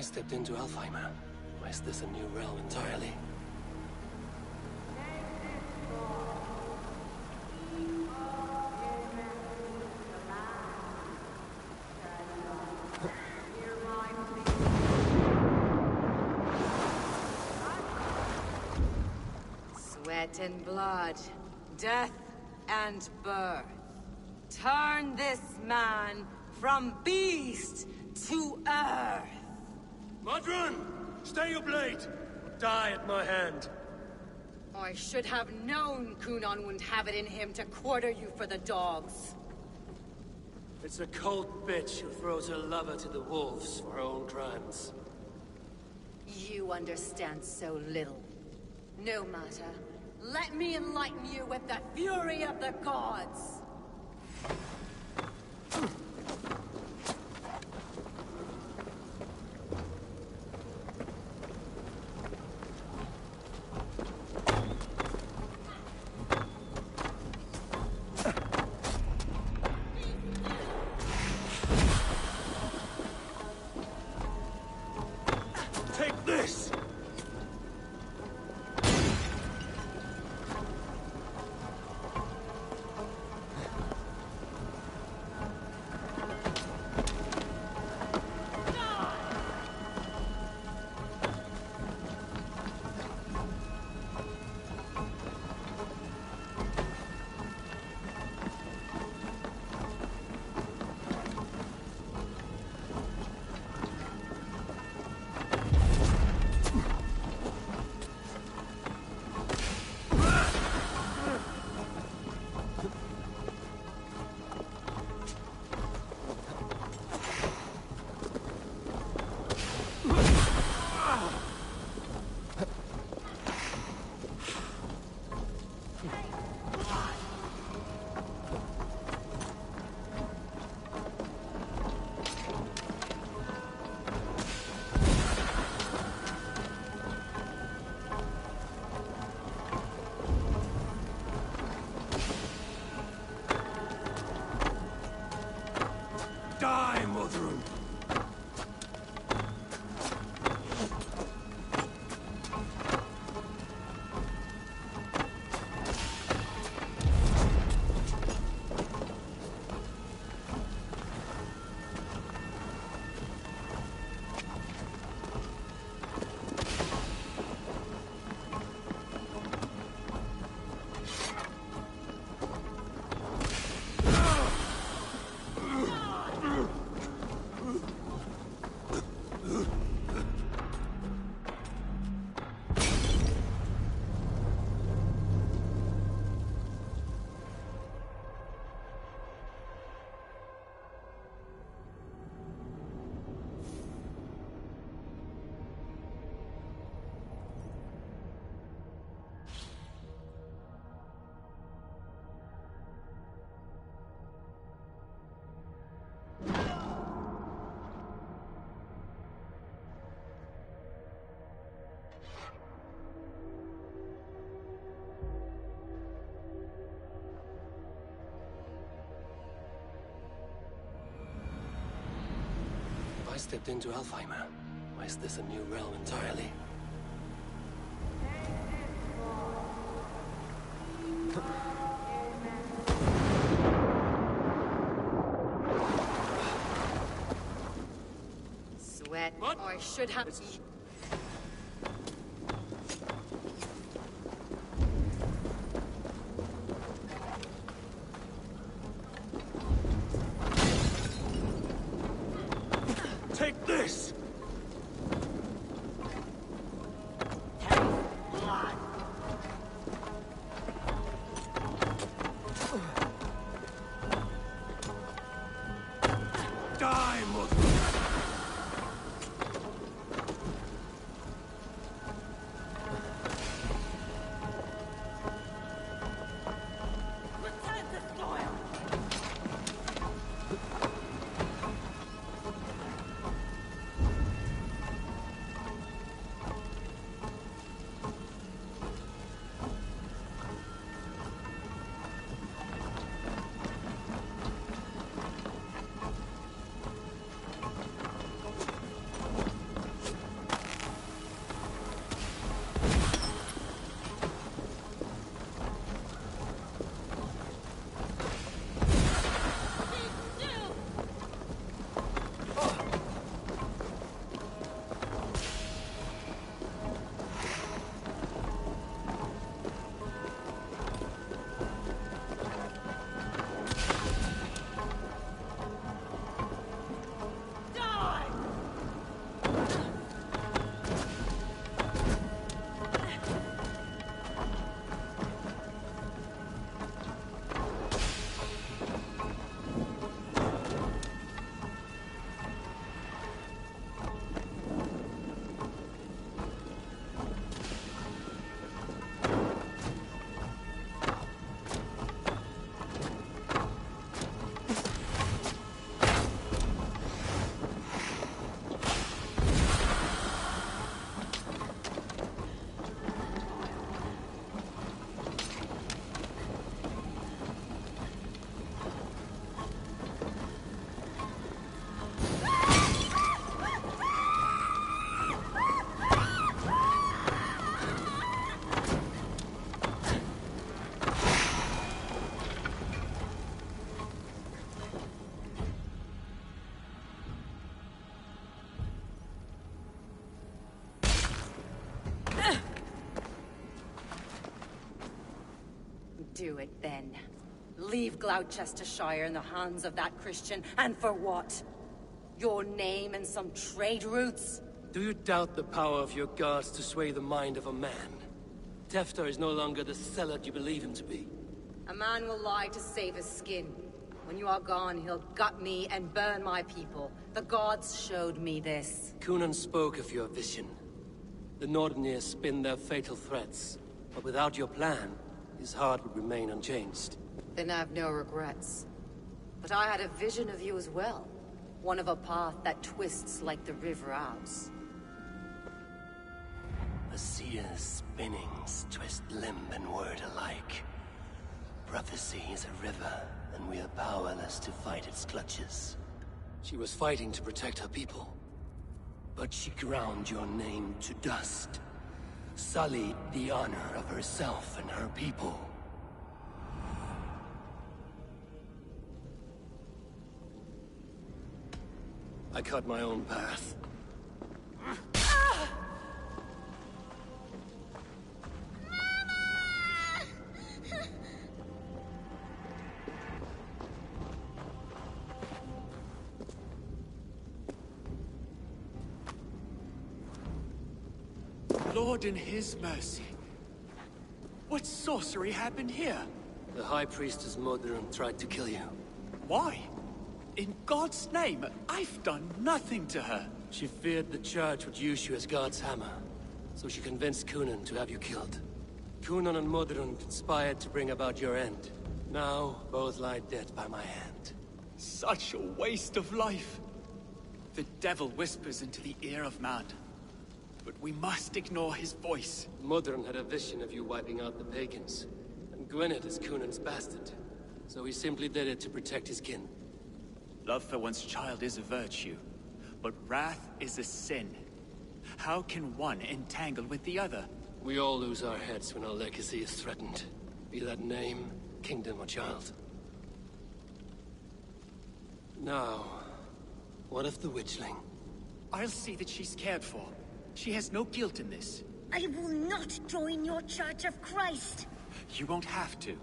I stepped into Alfheim. Or is this a new realm entirely? Sweat and blood, death and birth. Turn this man from beast to earth. Madrun! Stay your blade! Die at my hand! I should have known Kunon wouldn't have it in him to quarter you for the dogs. It's a cold bitch who throws her lover to the wolves for her own crimes. You understand so little. No matter. Let me enlighten you with the fury of the gods! Take this! Die, Modrun! I stepped into Alfheim. Or is this a new realm entirely? Sweat, What? I should have... Take this! blood. Die, Modrun! Return the spoil! Do it then. Leave Gloucestershire in the hands of that Christian, and for what? Your name and some trade routes? Do you doubt the power of your gods to sway the mind of a man? Tefter is no longer the zealot you believe him to be. A man will lie to save his skin. When you are gone, he'll gut me and burn my people. The gods showed me this. Cunan spoke of your vision. The Nordenir spin their fatal threats, but without your plan, his heart would remain unchanged. Then I have no regrets. But I had a vision of you as well. One of a path that twists like the river Ouse. A seer's spinnings twist limb and word alike. Prophecy is a river, and we are powerless to fight its clutches. She was fighting to protect her people. But she ground your name to dust. Sullied the honor of herself and her people. I cut my own path. Lord in his mercy. What sorcery happened here? The High Priestess Modron tried to kill you. Why? In God's name, I've done nothing to her. She feared the Church would use you as God's hammer, so she convinced Cunan to have you killed. Cunan and Modron conspired to bring about your end. Now, both lie dead by my hand. Such a waste of life. The devil whispers into the ear of man. But we must ignore his voice. Modron had a vision of you wiping out the pagans. And Gwynedd is Cunan's bastard. So he simply did it to protect his kin. Love for one's child is a virtue, but wrath is a sin. How can one entangle with the other? We all lose our heads when our legacy is threatened. Be that name, kingdom, or child. Now, what of the witchling? I'll see that she's cared for. She has no guilt in this. I will not join your Church of Christ. You won't have to.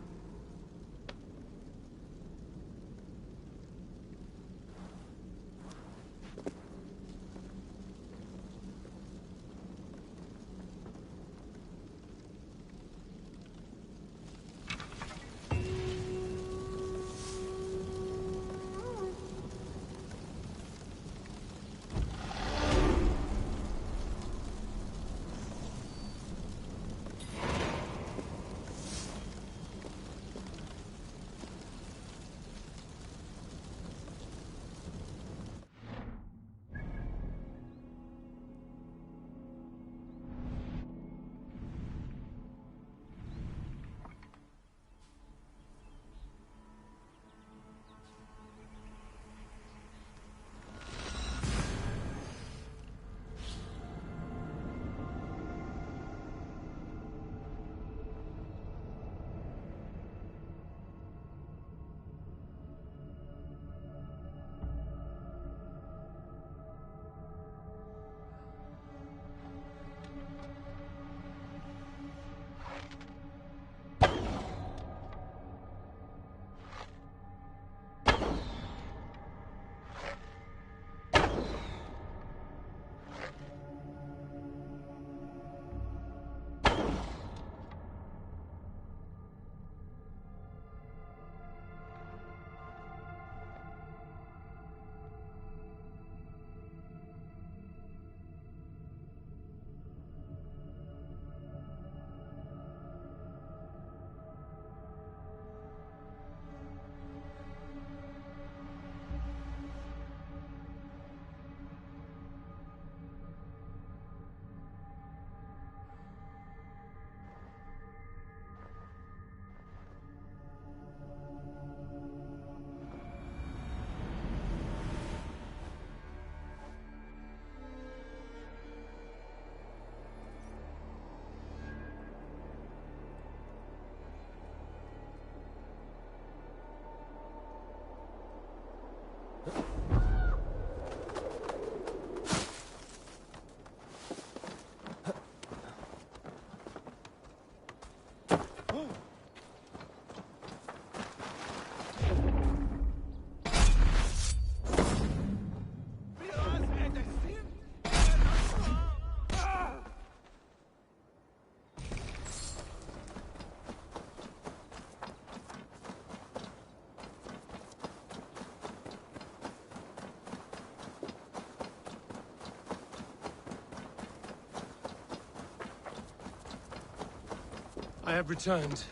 have returned.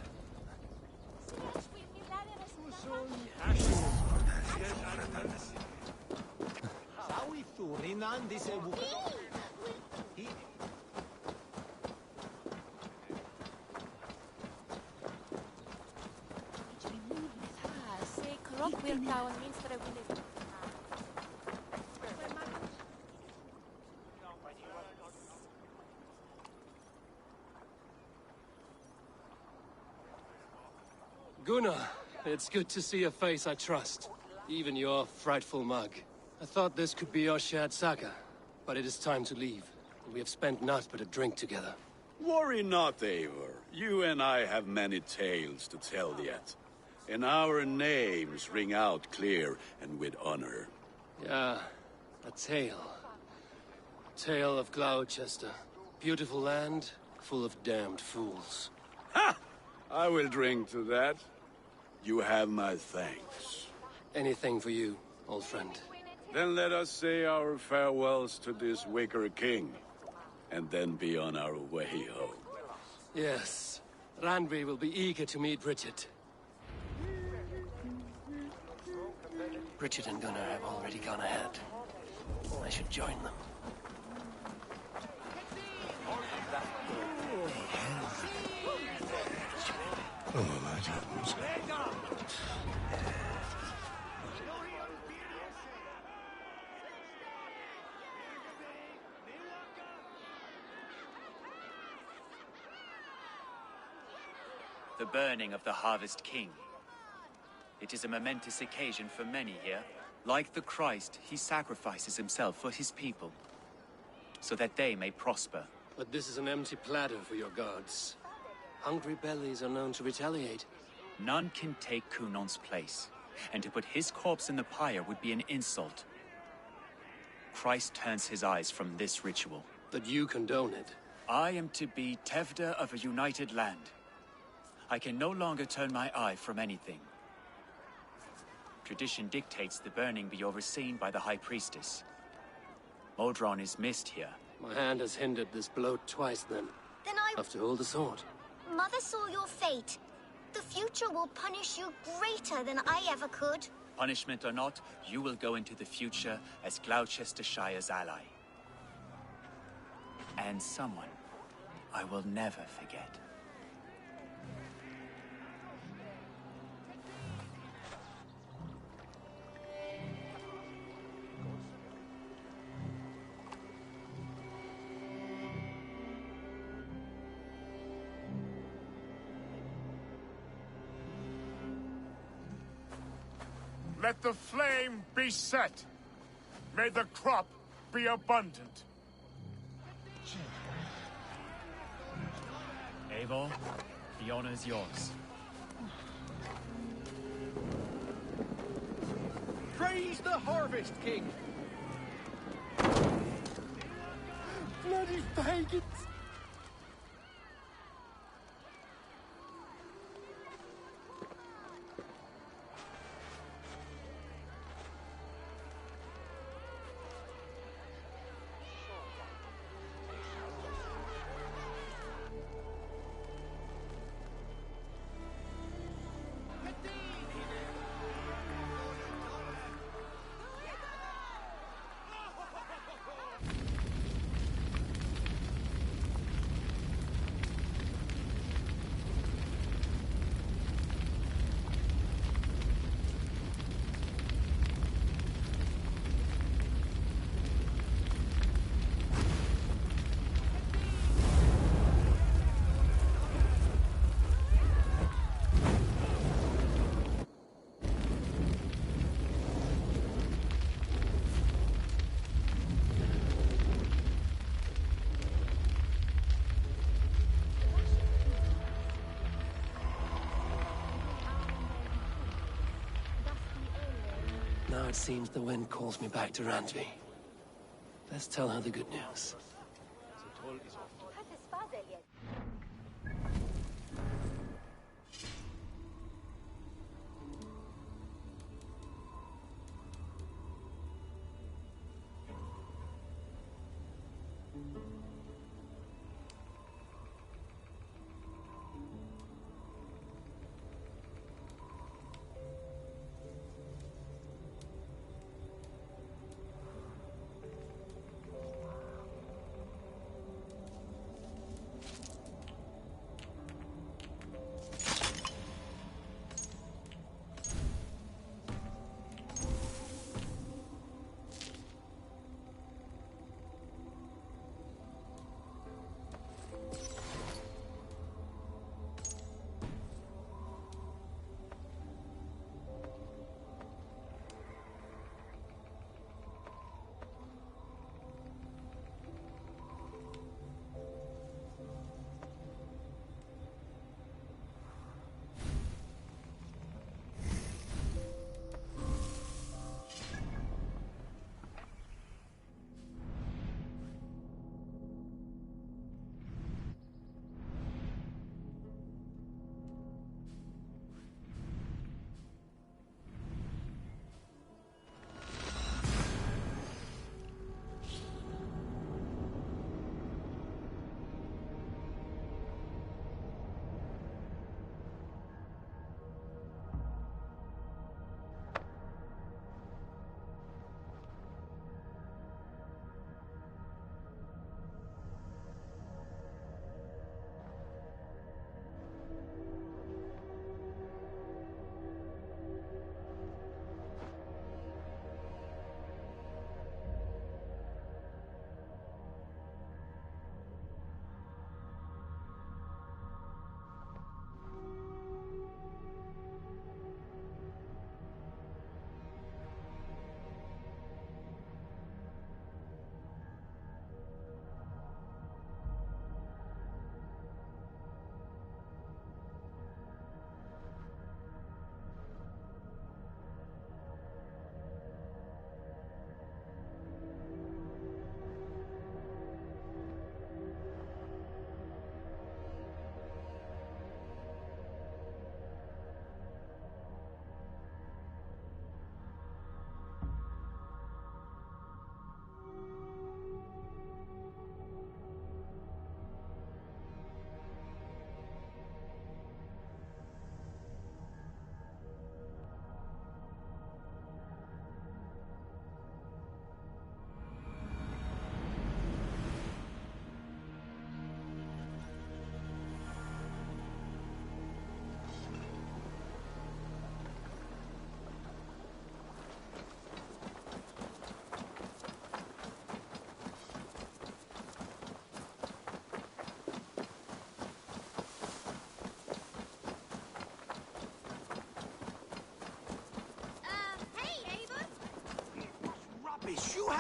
Gunnar, it's good to see a face I trust. Even your frightful mug. I thought this could be our shared saga, but it is time to leave. We have spent naught but a drink together. Worry not, Eivor. You and I have many tales to tell yet. And our names ring out clear and with honor. Yeah, a tale. Tale of Gloucester. Beautiful land, full of damned fools. Ha! I will drink to that. You have my thanks. Anything for you, old friend. Then let us say our farewells to this Wicker King, and then be on our way home. Yes, Randvi will be eager to meet Bridget. Bridget and Gunnar have already gone ahead. I should join them. The burning of the Harvest King. It is a momentous occasion for many here. Like the Christ, he sacrifices himself for his people, so that they may prosper. But this is an empty platter for your gods. Hungry bellies are known to retaliate. None can take Kunon's place, and to put his corpse in the pyre would be an insult. Christ turns his eyes from this ritual. But you condone it. I am to be Tevda of a united land. I can no longer turn my eye from anything. Tradition dictates the burning be overseen by the High Priestess. Modron is missed here. My hand has hindered this blow twice then. Then I... Have to hold the sword. Mother saw your fate. The future will punish you greater than I ever could. Punishment or not, you will go into the future as Gloucestershire's ally. And someone I will never forget. Let the flame be set. May the crop be abundant. Eivor, the honor's yours. Praise the Harvest King! Bloody pagans! Now it seems the wind calls me back to Randvi. Let's tell her the good news.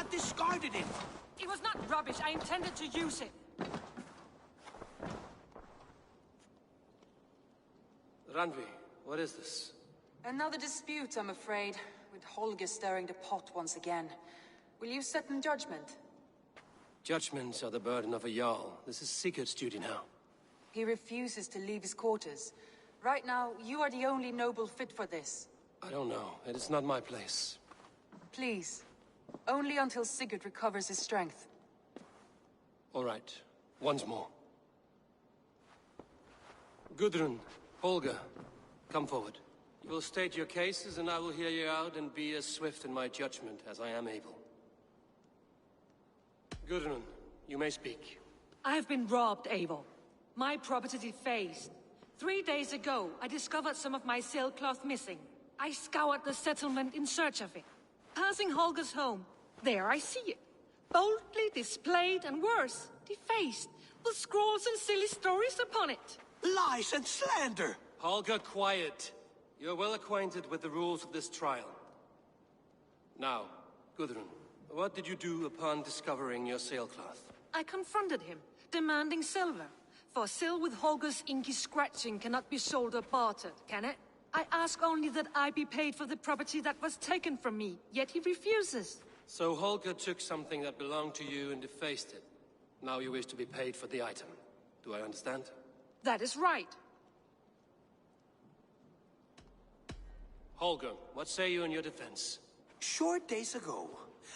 have discarded it! It was not rubbish. I intended to use it. Randvi, what is this? Another dispute, I'm afraid, with Holger stirring the pot once again. Will you set in judgment? Judgments are the burden of a Jarl. This is Sigurd's duty now. He refuses to leave his quarters. Right now, you are the only noble fit for this. I don't know. It is not my place. Please. Only until Sigurd recovers his strength. All right. Once more. Gudrun, Holger, come forward. You will state your cases, and I will hear you out and be as swift in my judgment as I am able. Gudrun, you may speak. I have been robbed, Eivor. My property defaced. 3 days ago, I discovered some of my sailcloth missing. I scoured the settlement in search of it. Passing Holger's home, there I see it. Boldly displayed and worse, defaced, with scrawls and silly stories upon it. Lies and slander! Holger, quiet. You're well acquainted with the rules of this trial. Now, Gudrun, what did you do upon discovering your sailcloth? I confronted him, demanding silver. For sil with Holger's inky scratching cannot be sold or bartered, can it? I ask only that I be paid for the property that was taken from me, yet he refuses. So Holger took something that belonged to you and defaced it. Now you wish to be paid for the item. Do I understand? That is right. Holger, what say you in your defense? Short days ago,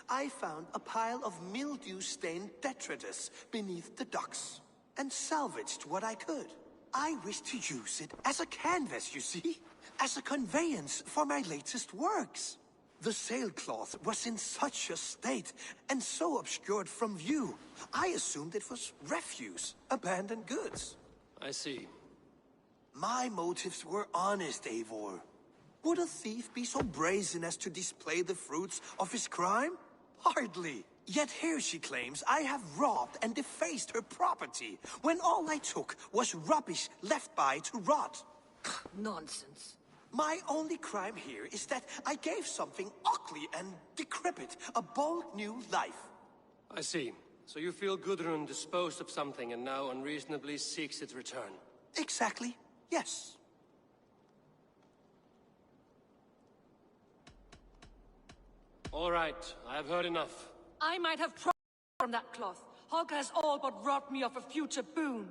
I found a pile of mildew-stained detritus beneath the docks, and salvaged what I could. I wish to use it as a canvas, you see? As a conveyance for my latest works. The sailcloth was in such a state, and so obscured from view, I assumed it was refuse, abandoned goods. I see. My motives were honest, Eivor. Would a thief be so brazen as to display the fruits of his crime? Hardly. Yet here she claims I have robbed and defaced her property, when all I took was rubbish left by to rot. Nonsense. My only crime here is that I gave something ugly and decrepit a bold new life. I see. So you feel Gudrun disposed of something and now unreasonably seeks its return? Exactly, yes. All right, I have heard enough. I might have profit from that cloth. Holger has all but robbed me of a future boon.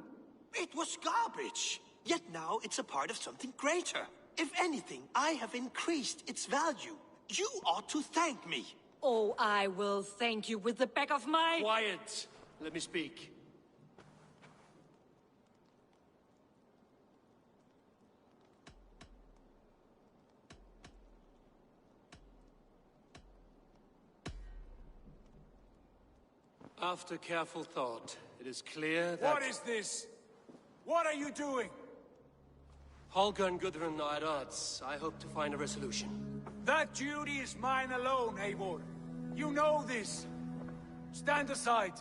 It was garbage. Yet now it's a part of something greater. If anything, I have increased its value. You ought to thank me. Oh, I will thank you with the back of my... Quiet! Let me speak. After careful thought, it is clear that... What is this? What are you doing? Holger and Gudrun are at odds. I hope to find a resolution. That duty is mine alone, Eivor. You know this. Stand aside.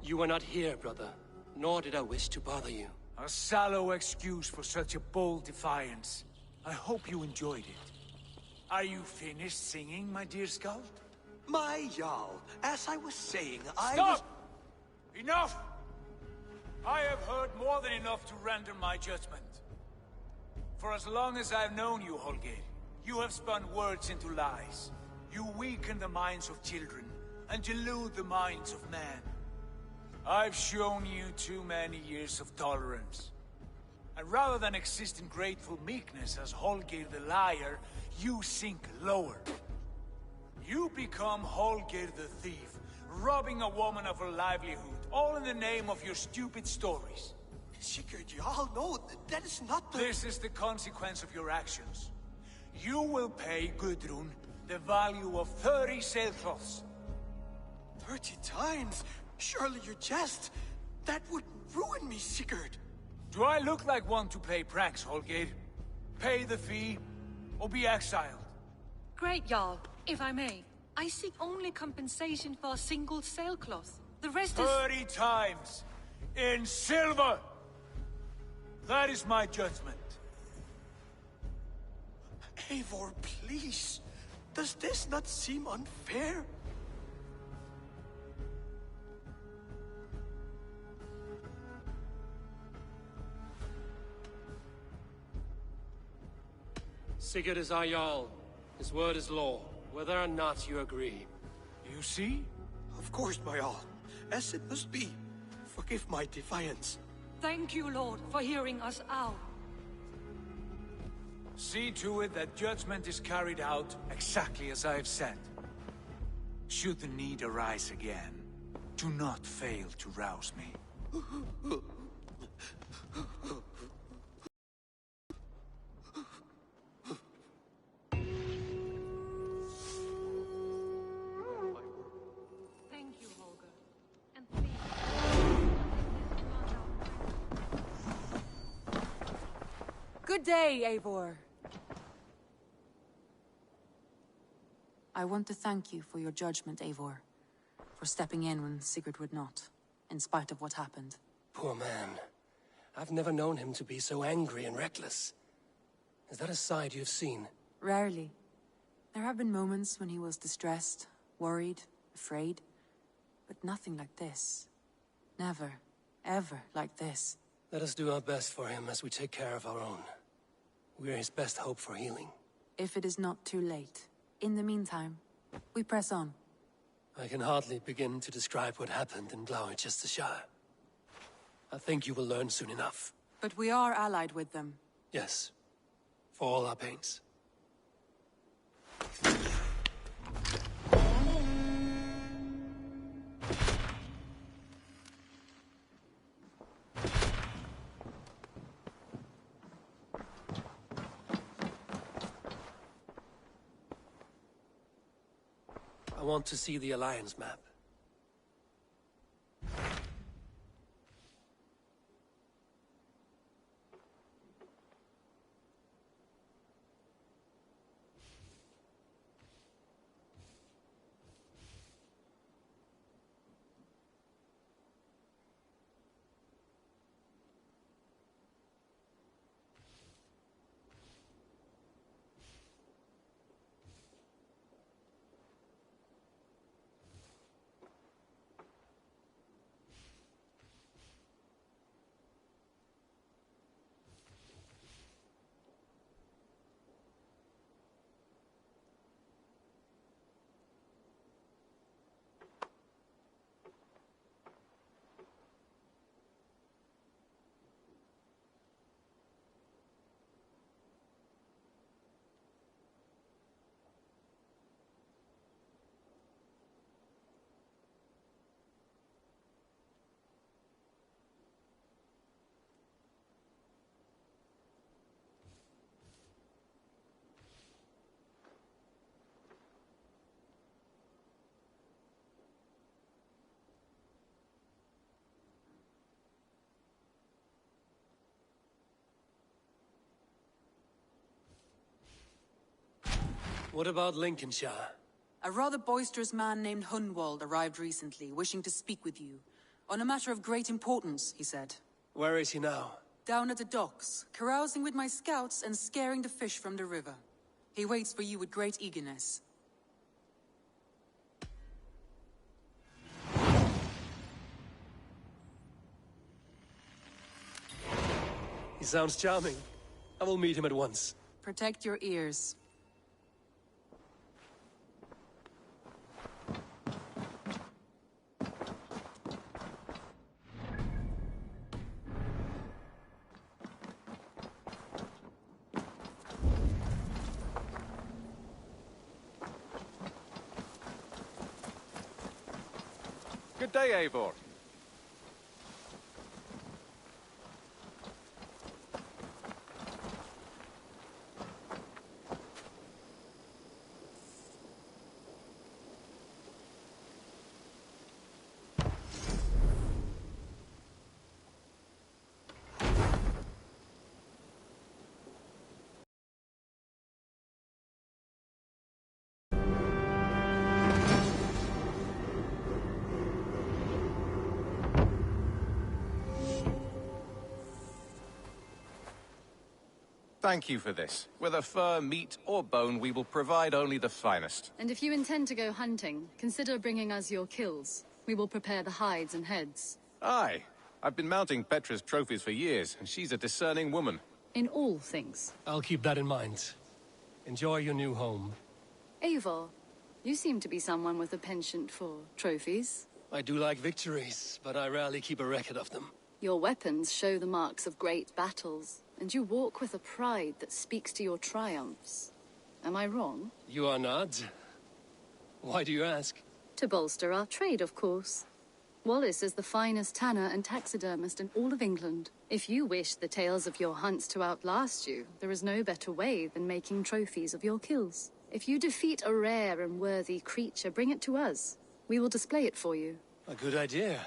You were not here, brother. Nor did I wish to bother you. A sallow excuse for such a bold defiance. I hope you enjoyed it. Are you finished singing, my dear Skald? My Jarl, as I was saying, Stop! Enough! I have heard more than enough to render my judgment. For as long as I've known you, Holger, you have spun words into lies. You weaken the minds of children, and delude the minds of men. I've shown you too many years of tolerance. And rather than exist in grateful meekness as Holger the liar, you sink lower. You become Holger the thief, robbing a woman of her livelihood, all in the name of your stupid stories. Sigurd, Jarl, no, that is not the... This is the consequence of your actions. You will pay Gudrun the value of 30 sailcloths. 30 times? Surely you jest. That would ruin me, Sigurd. Do I look like one to play pranks, Holger? Pay the fee, or be exiled. Great, Jarl. If I may, I seek only compensation for a single sailcloth. The rest is... 30 times! In silver! That is my judgment. Eivor, please. Does this not seem unfair? Sigurd is our Jarl. His word is law, whether or not you agree. You see? Of course, my all. As it must be. Forgive my defiance. Thank you, Lord, for hearing us out. See to it that judgment is carried out exactly as I have said. Should the need arise again, do not fail to rouse me. Thank you, Holger. And please... Good day, Eivor. I want to thank you for your judgment, Eivor. For stepping in when Sigurd would not, in spite of what happened. Poor man. I've never known him to be so angry and reckless. Is that a side you've seen? Rarely. There have been moments when he was distressed, worried, afraid. But nothing like this. Never, ever like this. Let us do our best for him as we take care of our own. We're his best hope for healing. If it is not too late. In the meantime, we press on. I can hardly begin to describe what happened in Gloucestershire. I think you will learn soon enough. But we are allied with them. Yes. For all our pains. I want to see the Alliance map. What about Lincolnshire? A rather boisterous man named Hunwald arrived recently, wishing to speak with you. On a matter of great importance, he said. Where is he now? Down at the docks, carousing with my scouts and scaring the fish from the river. He waits for you with great eagerness. He sounds charming. I will meet him at once. Protect your ears. Good day, Eivor. Thank you for this. Whether fur, meat, or bone, we will provide only the finest. And if you intend to go hunting, consider bringing us your kills. We will prepare the hides and heads. Aye. I've been mounting Petra's trophies for years, and she's a discerning woman. In all things. I'll keep that in mind. Enjoy your new home. Eivor, you seem to be someone with a penchant for trophies. I do like victories, but I rarely keep a record of them. Your weapons show the marks of great battles, and you walk with a pride that speaks to your triumphs. Am I wrong? You are not. Why do you ask? To bolster our trade, of course. Wallace is the finest tanner and taxidermist in all of England. If you wish the tales of your hunts to outlast you, there is no better way than making trophies of your kills. If you defeat a rare and worthy creature, bring it to us. We will display it for you. A good idea.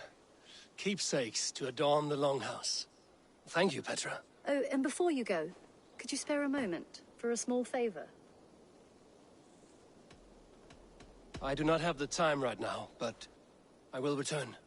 Keepsakes to adorn the longhouse. Thank you, Petra. Oh, and before you go, could you spare a moment for a small favor? I do not have the time right now, but I will return.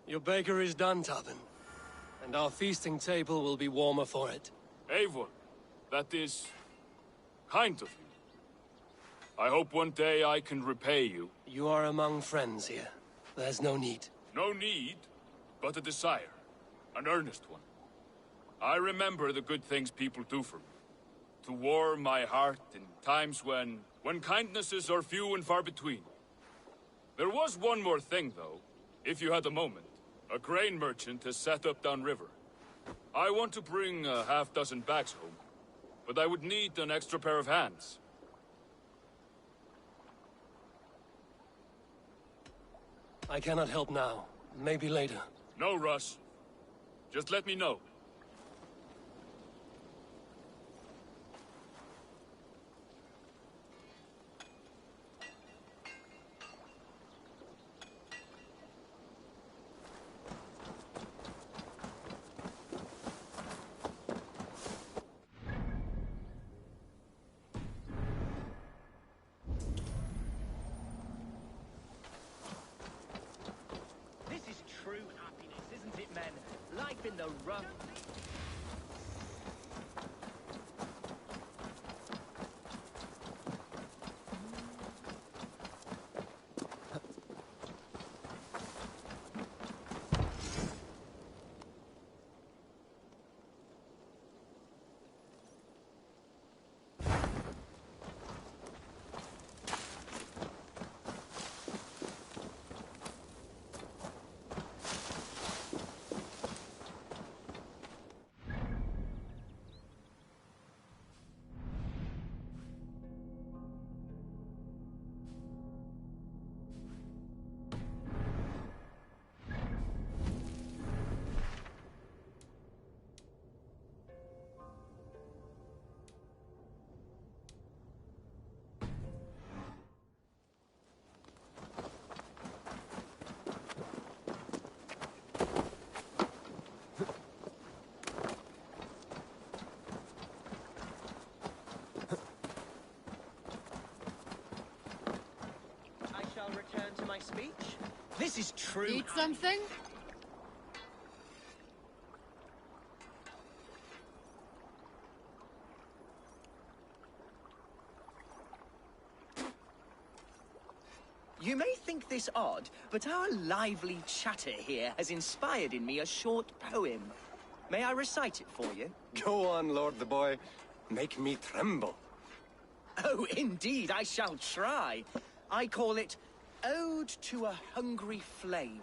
Your baker is done, Tobin. And our feasting table will be warmer for it. Eivor, that is kind of you. I hope one day I can repay you. You are among friends here. There's no need. No need, but a desire. An earnest one. I remember the good things people do for me. To warm my heart in times when kindnesses are few and far between. There was one more thing, though, if you had a moment. A grain merchant has set up downriver. I want to bring a half-dozen bags home, but I would need an extra pair of hands. I cannot help now. Maybe later. No rush. Just let me know. In the rough. Return to my speech. This is true. Eat something? You may think this odd, but our lively chatter here has inspired in me a short poem. May I recite it for you? Go on, Lord the Boy. Make me tremble. Oh, indeed, I shall try. I call it Ode to a Hungry Flame.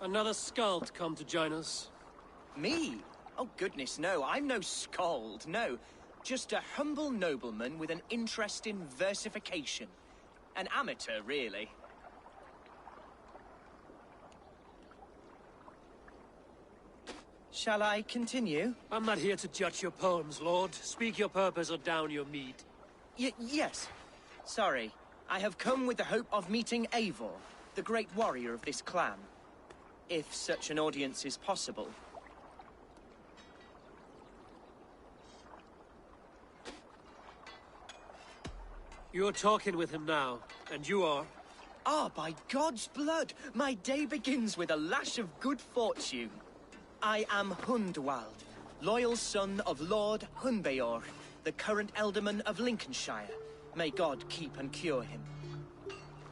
Another skald come to join us. Me? Oh, goodness, no. I'm no skald, no. Just a humble nobleman with an interest in versification. An amateur, really. Shall I continue? I'm not here to judge your poems, Lord. Speak your purpose or down your mead. Yes. Sorry. I have come with the hope of meeting Eivor, the great warrior of this clan. If such an audience is possible. You're talking with him now, and you are? Ah, by God's blood! My day begins with a lash of good fortune. I am Hundwald, loyal son of Lord Hunbeor, the current Elderman of Lincolnshire. May God keep and cure him.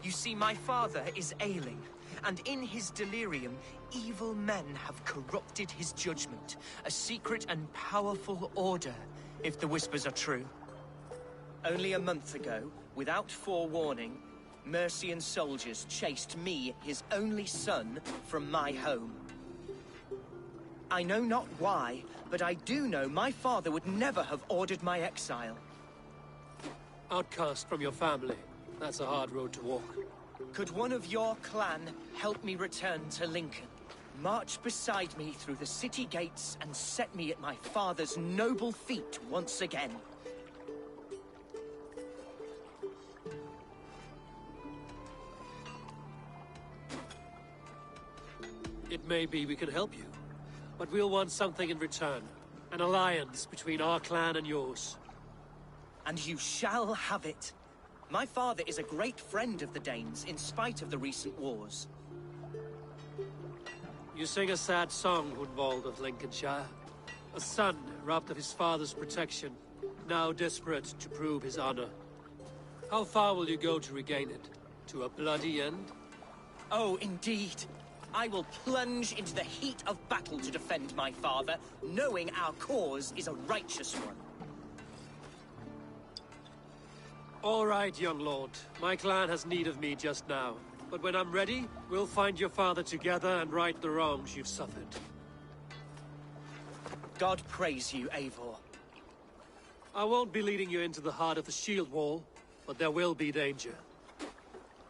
You see, my father is ailing, and in his delirium, evil men have corrupted his judgment. A secret and powerful order, if the whispers are true. Only a month ago, without forewarning, Mercian soldiers chased me, his only son, from my home. I know not why, but I do know my father would never have ordered my exile. Outcast from your family. That's a hard road to walk. Could one of your clan help me return to Lincoln? March beside me through the city gates and set me at my father's noble feet once again. It may be we can help you, but we'll want something in return. An alliance between our clan and yours. And you shall have it. My father is a great friend of the Danes, in spite of the recent wars. You sing a sad song, Hundwald of Lincolnshire. A son robbed of his father's protection, now desperate to prove his honor. How far will you go to regain it? To a bloody end? Oh, indeed. I will plunge into the heat of battle to defend my father, knowing our cause is a righteous one. All right, young lord. My clan has need of me just now. But when I'm ready, we'll find your father together and right the wrongs you've suffered. God praise you, Eivor. I won't be leading you into the heart of the shield wall, but there will be danger.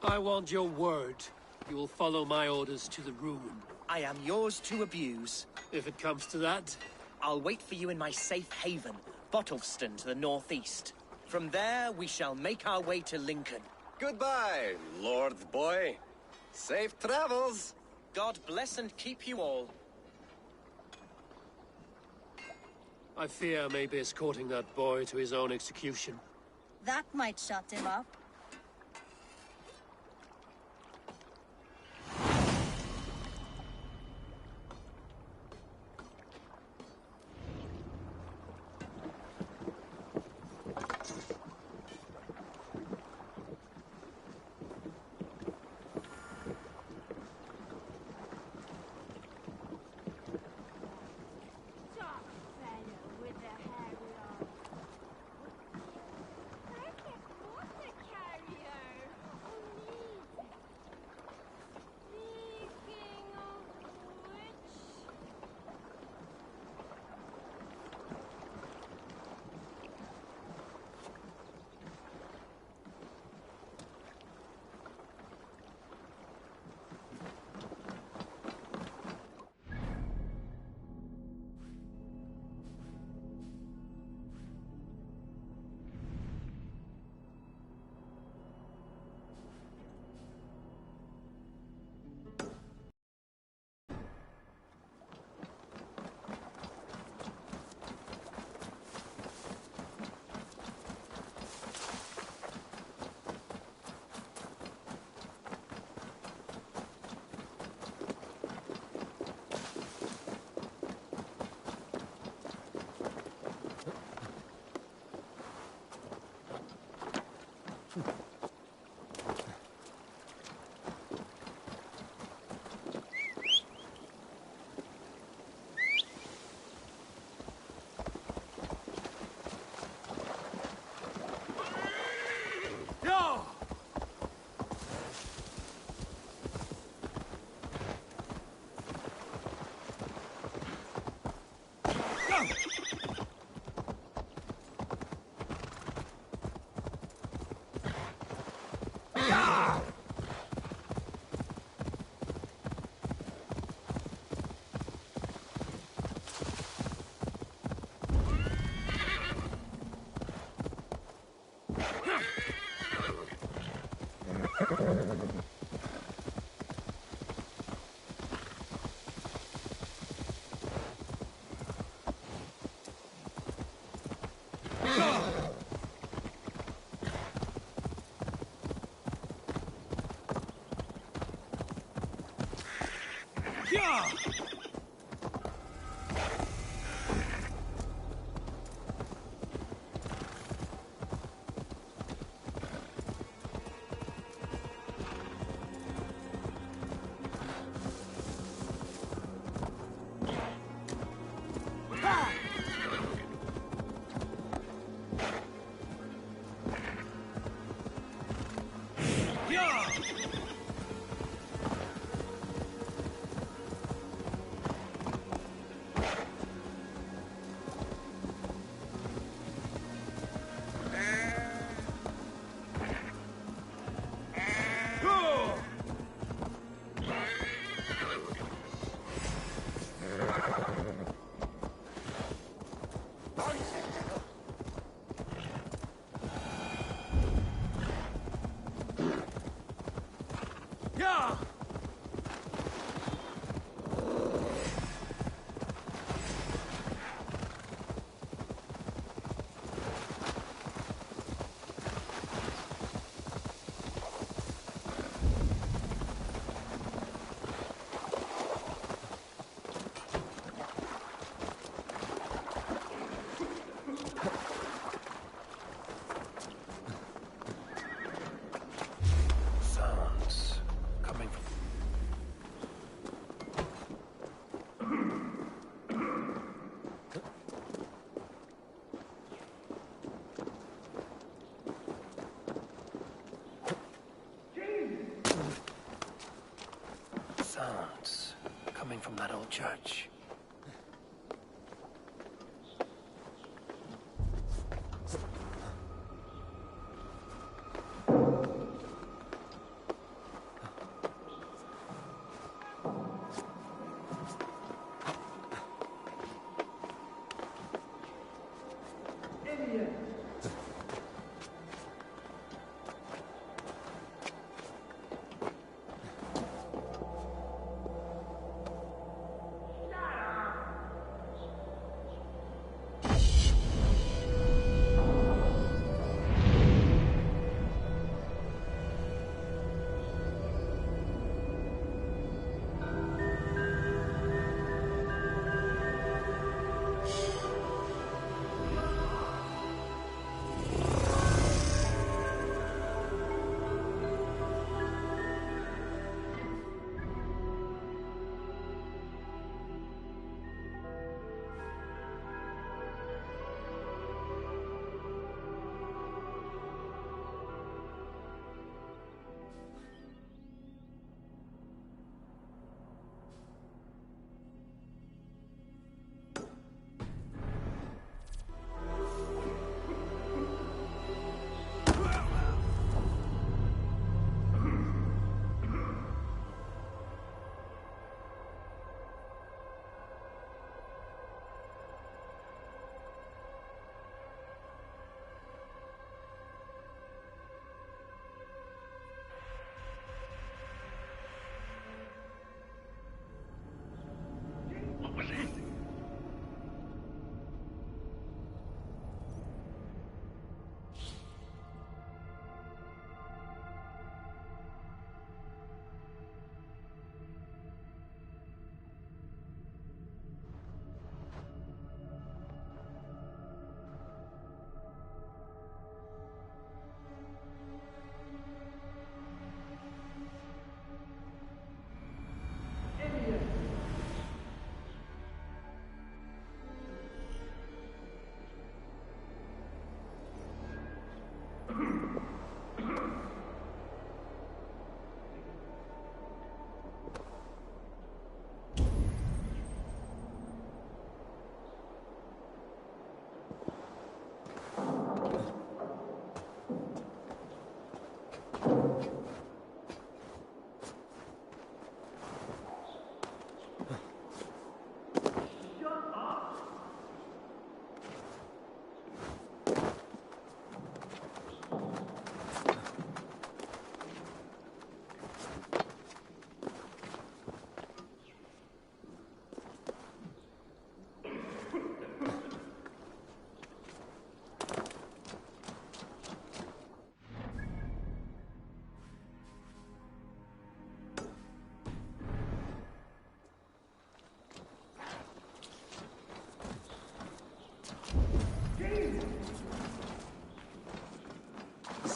I want your word. You will follow my orders to the ruin. I am yours to abuse. If it comes to that. I'll wait for you in my safe haven, Bottleston to the northeast. From there, we shall make our way to Lincoln. Goodbye, Lord Boy. Safe travels. God bless and keep you all. I fear I may be escorting that boy to his own execution. That might shut him up. Sounds coming from that old church.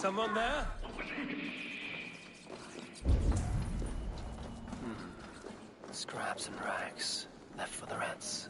Someone there? Scraps and rags, left for the rats.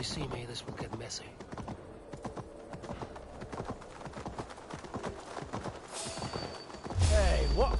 see me, this will get messy. Hey, what?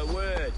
my word.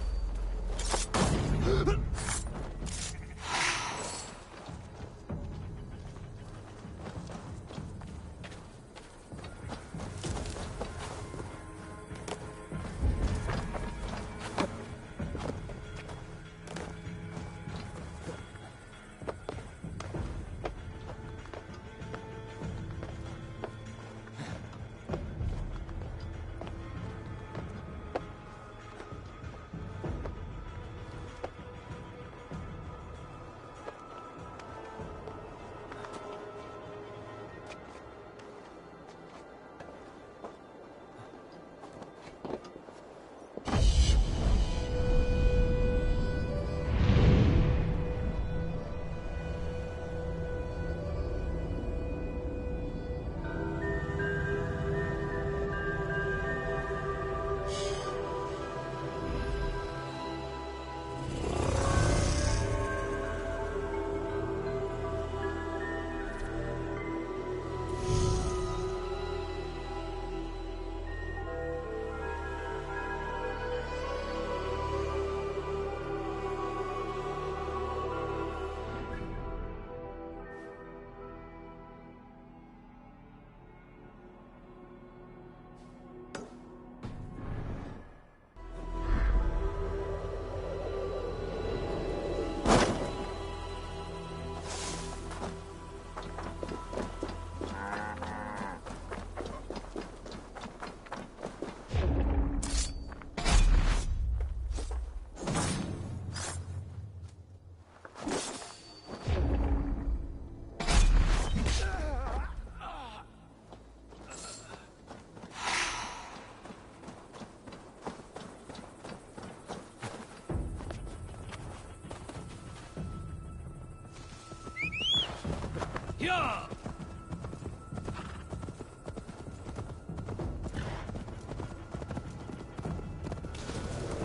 Yeah!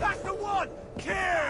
That's the one! Kill!